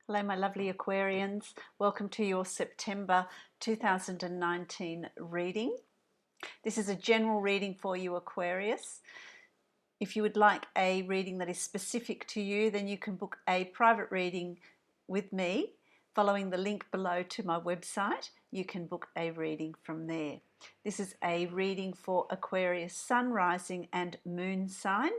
Hello my lovely Aquarians, welcome to your September 2019 reading. This is a general reading for you Aquarius. If you would like a reading that is specific to you, then you can book a private reading with me. Following the link below to my website, you can book a reading from there. This is a reading for Aquarius sun, rising and moon sign.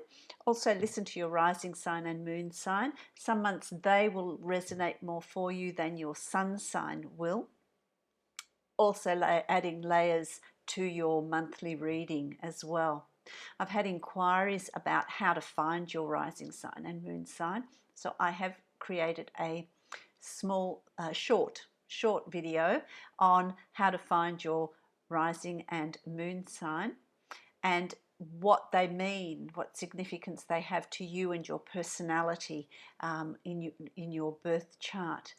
Also listen to your rising sign and moon sign. Some months they will resonate more for you than your sun sign will. Also adding layers to your monthly reading as well. I've had inquiries about how to find your rising sign and moon sign, so I have created a small short video on how to find your rising and moon sign and what they mean, what significance they have to you and your personality in your birth chart.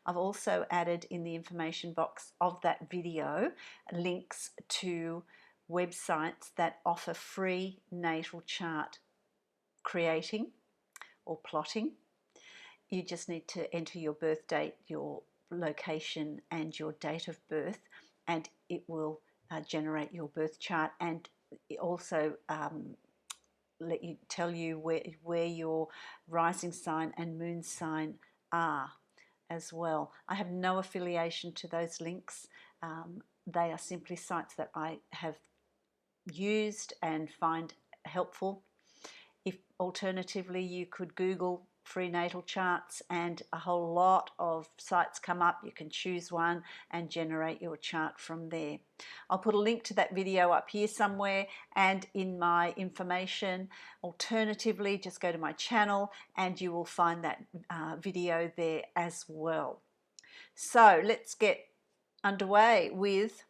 I've also added in the information box of that video links to websites that offer free natal chart creating or plotting. You just need to enter your birth date, your location and your date of birth, and it will generate your birth chart and also tell you where your rising sign and moon sign are as well. I have no affiliation to those links. They are simply sites that I have used and find helpful. If alternatively you could Google free natal charts and a whole lot of sites come up, you can choose one and generate your chart from there. I'll put a link to that video up here somewhere and in my information. Alternatively, just go to my channel and you will find that video there as well. So let's get underway with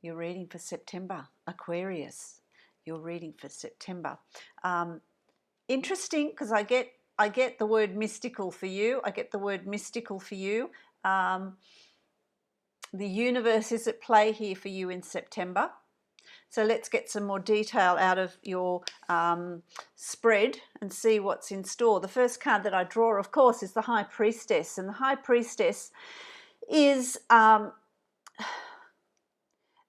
your reading for September, Aquarius. Your reading for September. Interesting, because I get the word mystical for you. I get the word mystical for you. The universe is at play here for you in September. So let's get some more detail out of your spread and see what's in store. The first card that I draw, of course, is the High Priestess, and the High Priestess is the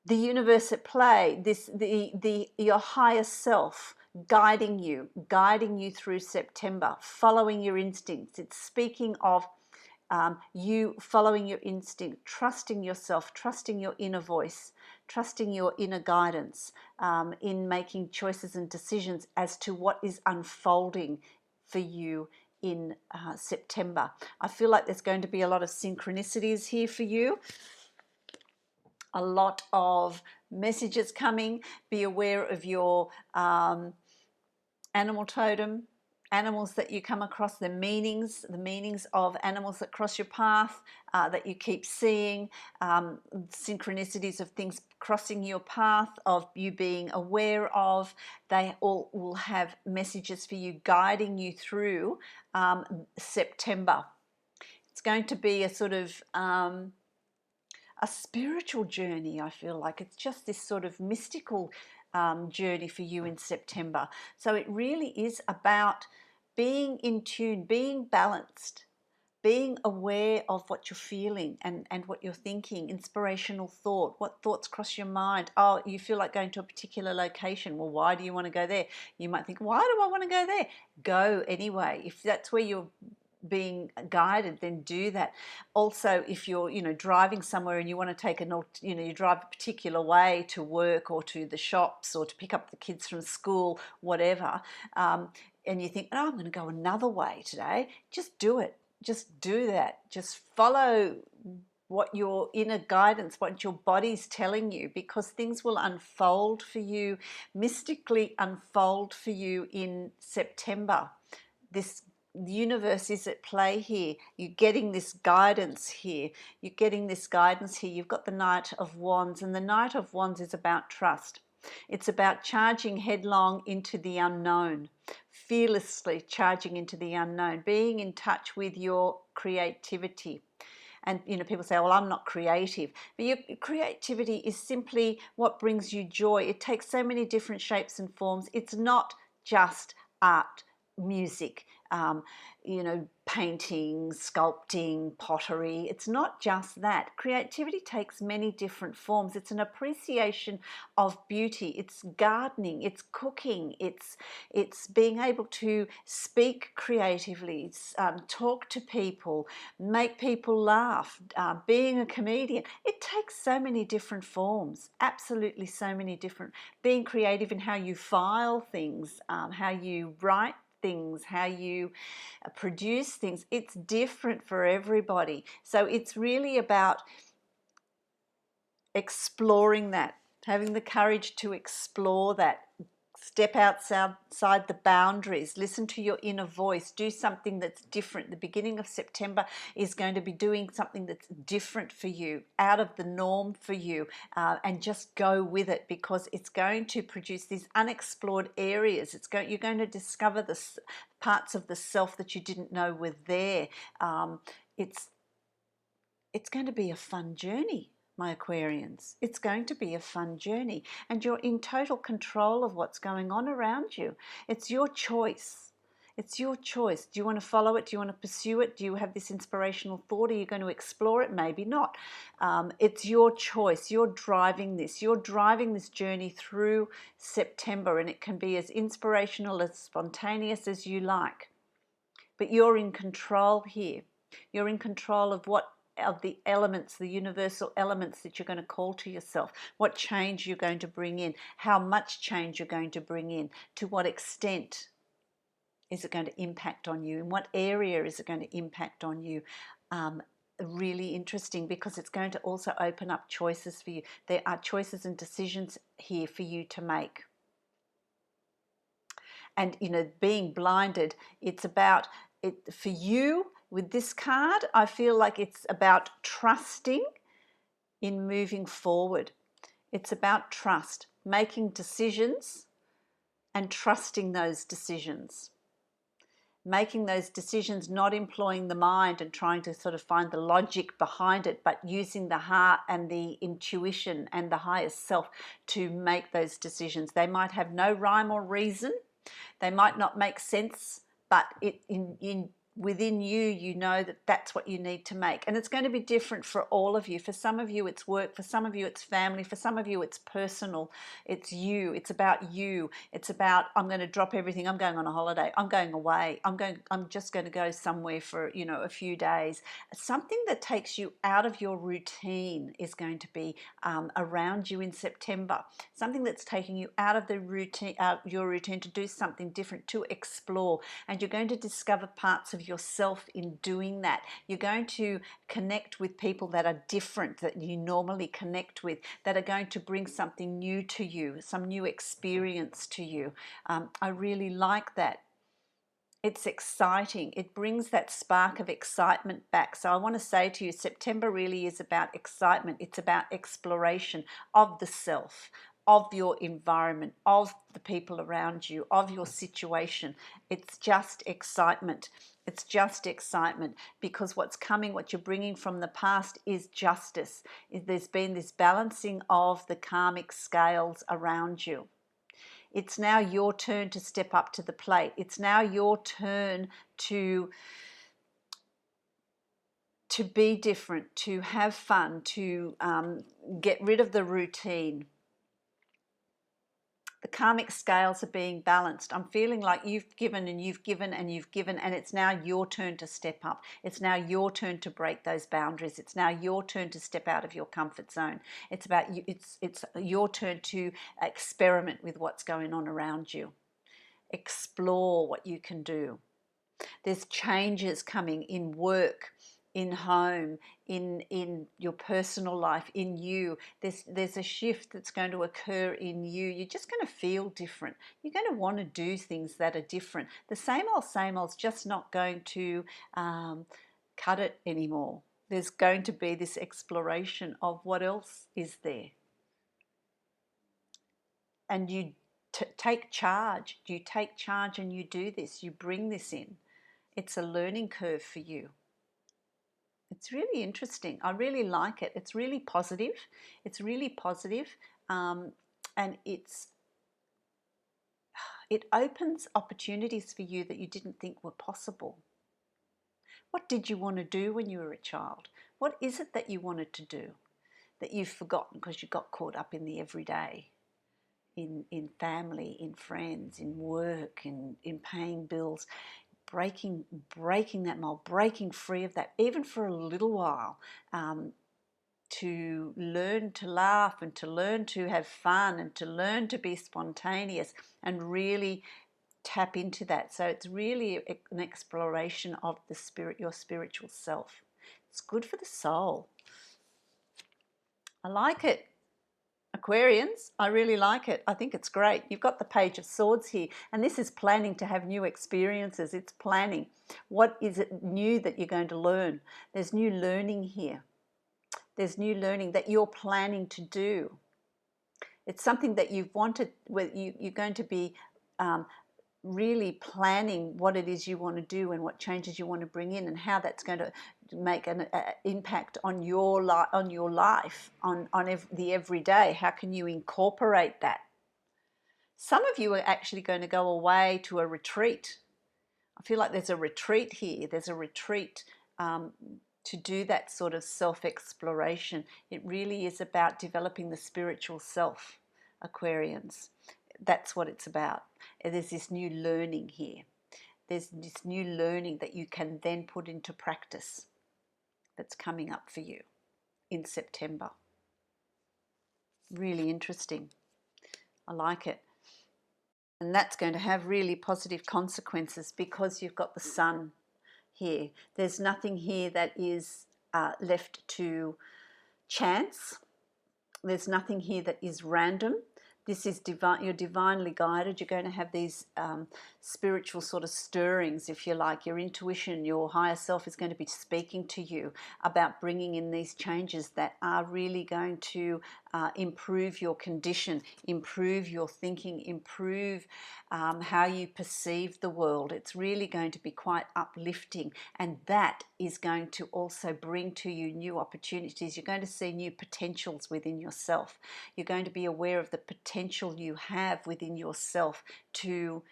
universe at play, your higher self guiding you through September, following your instincts. It's speaking of you following your instinct, trusting yourself, trusting your inner voice, trusting your inner guidance in making choices and decisions as to what is unfolding for you in September. I feel like there's going to be a lot of synchronicities here for you. A lot of messages coming. Be aware of your animal totem, animals that you come across, the meanings of animals that cross your path, that you keep seeing, synchronicities of things crossing your path, of you being aware of. They all will have messages for you, guiding you through September. It's going to be a sort of a spiritual journey. I feel like it's just this sort of mystical journey for you in September. So it really is about being in tune, being balanced, being aware of what you're feeling and what you're thinking, inspirational thought, what thoughts cross your mind. Oh, you feel like going to a particular location. Well, why do you want to go there? You might think, why do I want to go there? Go anyway. If that's where you're being guided, then do that. Also, if you're driving somewhere and you want to take you drive a particular way to work or to the shops or to pick up the kids from school, whatever, and you think, oh, I'm going to go another way today, just do it. Just do that. Just follow what your inner guidance, what your body's telling you, because things will unfold for you, mystically unfold for you in September. The universe is at play here. You're getting this guidance here. You've got the Knight of Wands, and the Knight of Wands is about trust. It's about charging headlong into the unknown, fearlessly charging into the unknown, being in touch with your creativity. And people say, well, I'm not creative, but your creativity is simply what brings you joy. It takes so many different shapes and forms. It's not just art, music, painting, sculpting, pottery. It's not just that. Creativity takes many different forms. It's an appreciation of beauty. It's gardening, it's cooking, it's being able to speak creatively, talk to people, make people laugh, being a comedian. It takes so many different forms, absolutely so many different. Being creative in how you file things, how you write things, how you produce things. It's different for everybody. So it's really about exploring that, having the courage to explore that. Step outside the boundaries, listen to your inner voice, do something that's different. The beginning of September is going to be doing something that's different for you, out of the norm for you, and just go with it, because it's going to produce these unexplored areas. You're going to discover the parts of the self that you didn't know were there. It's going to be a fun journey, my Aquarians. It's going to be a fun journey, and you're in total control of what's going on around you. It's your choice. It's your choice. Do you want to follow it? Do you want to pursue it? Do you have this inspirational thought? Are you going to explore it? Maybe not. It's your choice. You're driving this. You're driving this journey through September, and it can be as inspirational, as spontaneous as you like. But you're in control here. You're in control of the elements, the universal elements that you're going to call to yourself, what change you're going to bring in, how much change you're going to bring in, to what extent is it going to impact on you, in what area is it going to impact on you. Really interesting, because it's going to also open up choices for you. There are choices and decisions here for you to make. And, being blinded, it's about it for you. With this card, I feel like it's about trusting in moving forward. It's about trust, making decisions and trusting those decisions. Making those decisions, not employing the mind and trying to sort of find the logic behind it, but using the heart and the intuition and the higher self to make those decisions. They might have no rhyme or reason. They might not make sense, but within you know that that's what you need to make. And it's going to be different for all of you. For some of you, it's work. For some of you, it's family. For some of you, it's personal. It's you. It's about you. It's about, I'm going to drop everything. I'm going on a holiday. I'm going away. I'm just going to go somewhere for, a few days. Something that takes you out of your routine is going to be around you in September. Something that's taking you out of the routine, your routine, to do something different, to explore. And you're going to discover parts of yourself in doing that. You're going to connect with people that are different, that you normally connect with, that are going to bring something new to you, some new experience to you. I really like that. It's exciting. It brings that spark of excitement back. So I want to say to you, September really is about excitement. It's about exploration of the self, of your environment, of the people around you, of your situation. It's just excitement. It's just excitement, because what's coming, what you're bringing from the past, is justice. There's been this balancing of the karmic scales around you. It's now your turn to step up to the plate. It's now your turn to be different, to have fun, to get rid of the routine. The karmic scales are being balanced. I'm feeling like you've given and you've given and you've given, and it's now your turn to step up. It's now your turn to break those boundaries. It's now your turn to step out of your comfort zone. It's about you. It's your turn to experiment with what's going on around you. Explore what you can do. There's changes coming in work, in home, in your personal life, in you. There's a shift that's going to occur in you. You're just going to feel different. You're going to want to do things that are different. The same old's just not going to cut it anymore. There's going to be this exploration of what else is there. And you take charge. You take charge and you do this. You bring this in. It's a learning curve for you. It's really interesting. I really like it. It's really positive. It's really positive. And it opens opportunities for you that you didn't think were possible. What did you want to do when you were a child? What is it that you wanted to do that you've forgotten because you got caught up in the everyday, in family, in friends, in work, in paying bills? Breaking that mold, breaking free of that, even for a little while, to learn to laugh and to learn to have fun and to learn to be spontaneous and really tap into that. So it's really an exploration of the spirit, your spiritual self. It's good for the soul. I like it. Aquarians, I really like it. I think it's great. You've got the Page of Swords here, and this is planning to have new experiences. It's planning. What is it new that you're going to learn? There's new learning here. There's new learning that you're planning to do. It's something that you've wanted, where you're going to be really planning what it is you want to do and what changes you want to bring in and how that's going to make an impact on your life, the everyday. How can you incorporate that? Some of you are actually going to go away to a retreat. I feel like there's a retreat here. There's a retreat to do that sort of self-exploration. It really is about developing the spiritual self, Aquarians. That's what it's about. There's this new learning here. There's this new learning that you can then put into practice that's coming up for you in September. Really interesting. I like it. And that's going to have really positive consequences because you've got the sun here. There's nothing here that is left to chance. There's nothing here that is random. This is divine. You're divinely guided. You're going to have these spiritual sort of stirrings, if you like. Your intuition, your higher self is going to be speaking to you about bringing in these changes that are really going to improve your condition, improve your thinking, improve how you perceive the world. It's really going to be quite uplifting, and that is going to also bring to you new opportunities. You're going to see new potentials within yourself. You're going to be aware of the potential you have within yourself to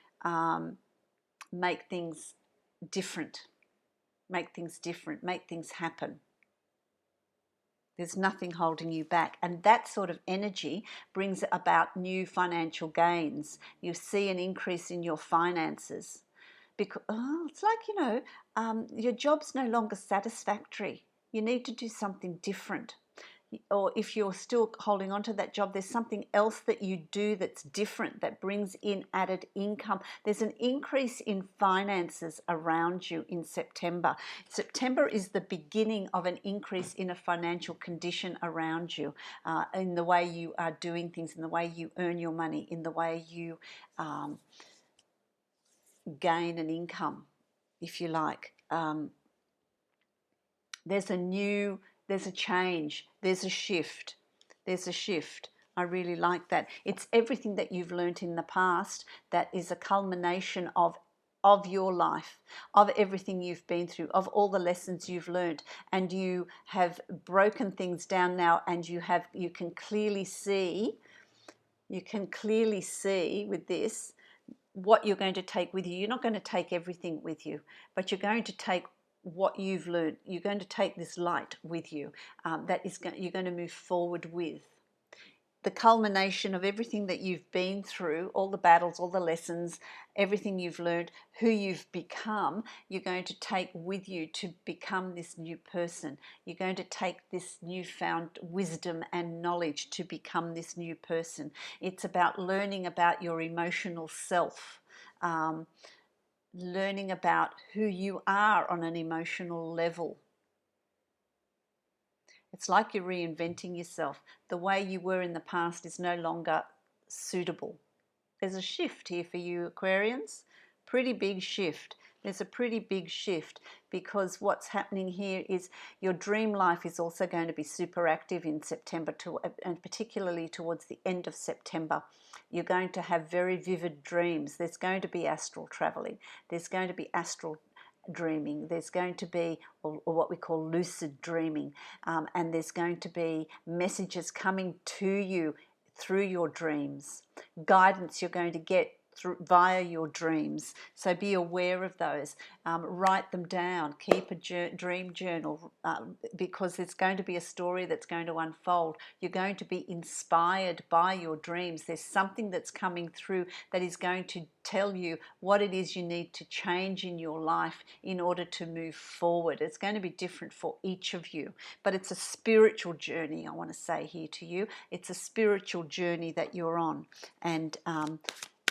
make things different, make things happen. There's nothing holding you back. And that sort of energy brings about new financial gains. You see an increase in your finances. Because it's like, your job's no longer satisfactory. You need to do something different. Or if you're still holding on to that job, there's something else that you do that's different, that brings in added income. There's an increase in finances around you in September. September is the beginning of an increase in a financial condition around you, in the way you are doing things, in the way you earn your money, in the way you gain an income, if you like. There's a change, there's a shift. I really like that. It's everything that you've learnt in the past that is a culmination of your life, of everything you've been through, of all the lessons you've learnt, and you have broken things down now, and you can clearly see with this what you're going to take with you. You're not going to take everything with you, but you're going to take what you've learned. You're going to take this light with you. You're going to move forward with. The culmination of everything that you've been through, all the battles, all the lessons, everything you've learned, who you've become, you're going to take with you to become this new person. You're going to take this newfound wisdom and knowledge to become this new person. It's about learning about your emotional self, learning about who you are on an emotional level. It's like you're reinventing yourself. The way you were in the past is no longer suitable. There's a shift here for you, Aquarians. Pretty big shift. There's a pretty big shift, because what's happening here is your dream life is also going to be super active in September, and particularly towards the end of September. You're going to have very vivid dreams. There's going to be astral traveling. There's going to be astral dreaming. There's going to be or what we call lucid dreaming, and there's going to be messages coming to you through your dreams, guidance you're going to get via your dreams. So be aware of those. Write them down. Keep a dream journal, because it's going to be a story that's going to unfold. You're going to be inspired by your dreams. There's something that's coming through that is going to tell you what it is you need to change in your life in order to move forward. It's going to be different for each of you, but it's a spiritual journey, I want to say here to you. It's a spiritual journey that you're on, and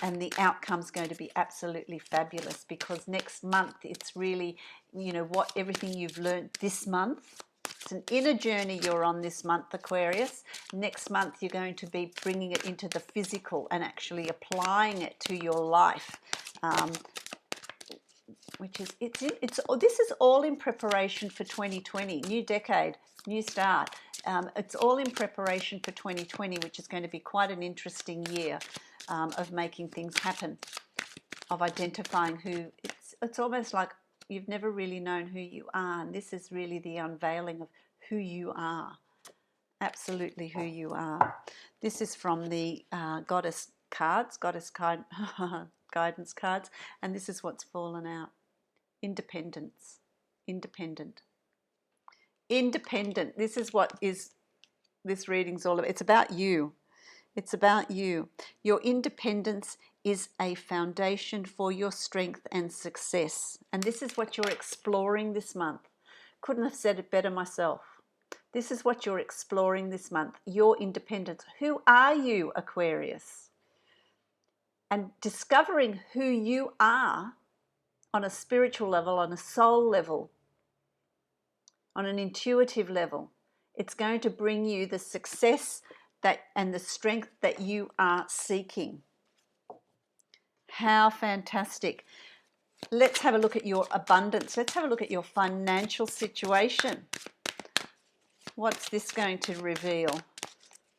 the outcome's going to be absolutely fabulous, because next month it's really, what everything you've learned this month. It's an inner journey you're on this month, Aquarius. Next month you're going to be bringing it into the physical and actually applying it to your life. Which is this is all in preparation for 2020, new decade, new start. It's all in preparation for 2020, which is going to be quite an interesting year of making things happen, of identifying who. It's almost like you've never really known who you are, and this is really the unveiling of who you are, absolutely who you are. This is from the goddess guidance cards, and this is what's fallen out. Independence. Independent. This is what this reading's all about. It's about you. It's about you. Your independence is a foundation for your strength and success. And this is what you're exploring this month. Couldn't have said it better myself. This is what you're exploring this month, your independence. Who are you, Aquarius? And discovering who you are on a spiritual level, on a soul level, on an intuitive level, it's going to bring you the success and the strength that you are seeking. How fantastic. Let's have a look at your abundance. Let's have a look at your financial situation. What's this going to reveal?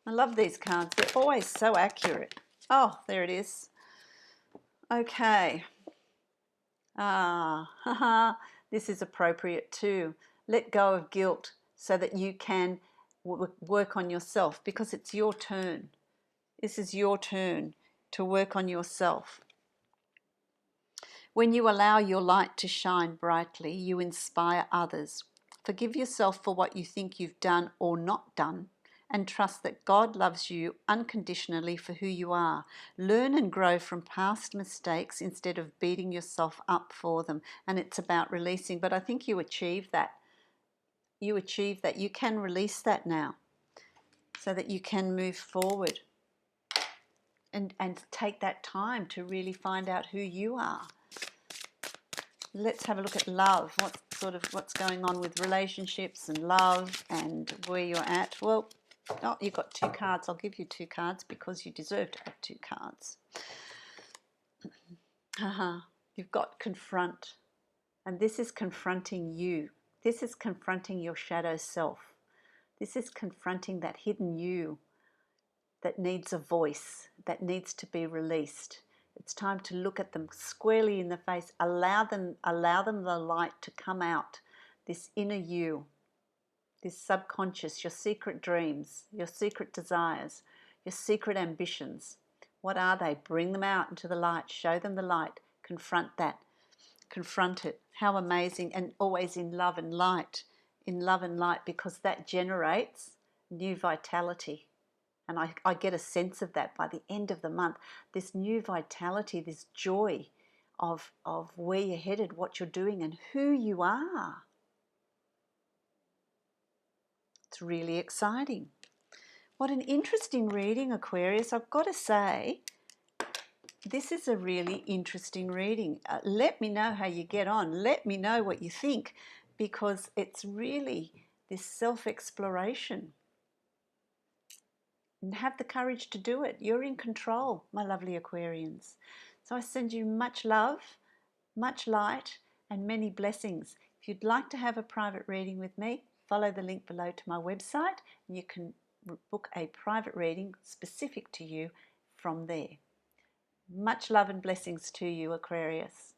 I love these cards. They're always so accurate. Oh, there it is. Okay. This is appropriate too. Let go of guilt so that you can work on yourself, because it's your turn. This is your turn to work on yourself. When you allow your light to shine brightly, you inspire others. Forgive yourself for what you think you've done or not done, and trust that God loves you unconditionally for who you are. Learn and grow from past mistakes instead of beating yourself up for them. And it's about releasing. But I think you achieved that. You achieved that. You can release that now so that you can move forward and take that time to really find out who you are. Let's have a look at love. What's going on with relationships and love and where you're at. Well, you've got two cards. I'll give you two cards because you deserve to have two cards. You've got confront, and this is confronting you. This is confronting your shadow self. This is confronting that hidden you that needs a voice, that needs to be released. It's time to look at them squarely in the face. Allow them the light to come out. This inner you, this subconscious, your secret dreams, your secret desires, your secret ambitions. What are they? Bring them out into the light. Show them the light. Confront that. Confront it. How amazing. And always in love and light. In love and light, because that generates new vitality. And I get a sense of that by the end of the month. This new vitality, this joy of where you're headed, what you're doing, and who you are. It's really exciting. What an interesting reading, Aquarius. I've got to say, this is a really interesting reading. Let me know how you get on. Let me know what you think, because it's really this self-exploration. And have the courage to do it. You're in control, my lovely Aquarians. So I send you much love, much light, and many blessings. If you'd like to have a private reading with me, follow the link below to my website, and you can book a private reading specific to you from there. Much love and blessings to you, Aquarius.